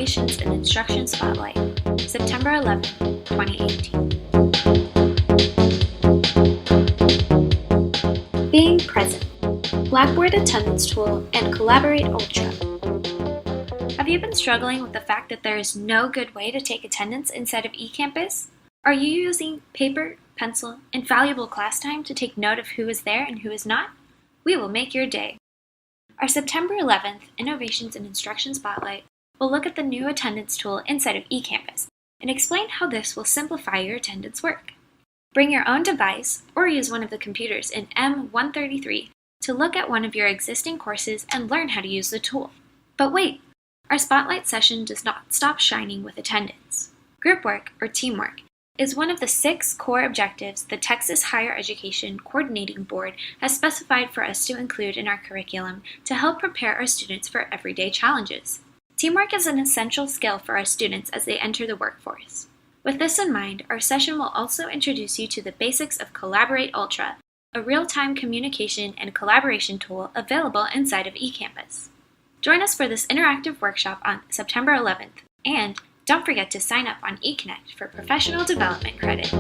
Innovations in Instruction Spotlight, September 11, 2018. Being present, Blackboard Attendance Tool, and Collaborate Ultra. Have you been struggling with the fact that there is no good way to take attendance inside of eCampus? Are you using paper, pencil, and valuable class time to take note of who is there and who is not? We will make your day. Our September 11th Innovations in Instruction Spotlight will look at the new attendance tool inside of eCampus and explain how this will simplify your attendance work. Bring your own device or use one of the computers in M133 to look at one of your existing courses and learn how to use the tool. But wait, our Spotlight session does not stop shining with attendance. Group work, or teamwork, is one of the 6 core objectives the Texas Higher Education Coordinating Board has specified for us to include in our curriculum to help prepare our students for everyday challenges. Teamwork is an essential skill for our students as they enter the workforce. With this in mind, our session will also introduce you to the basics of Collaborate Ultra, a real-time communication and collaboration tool available inside of eCampus. Join us for this interactive workshop on September 11th, and don't forget to sign up on eConnect for professional development credit.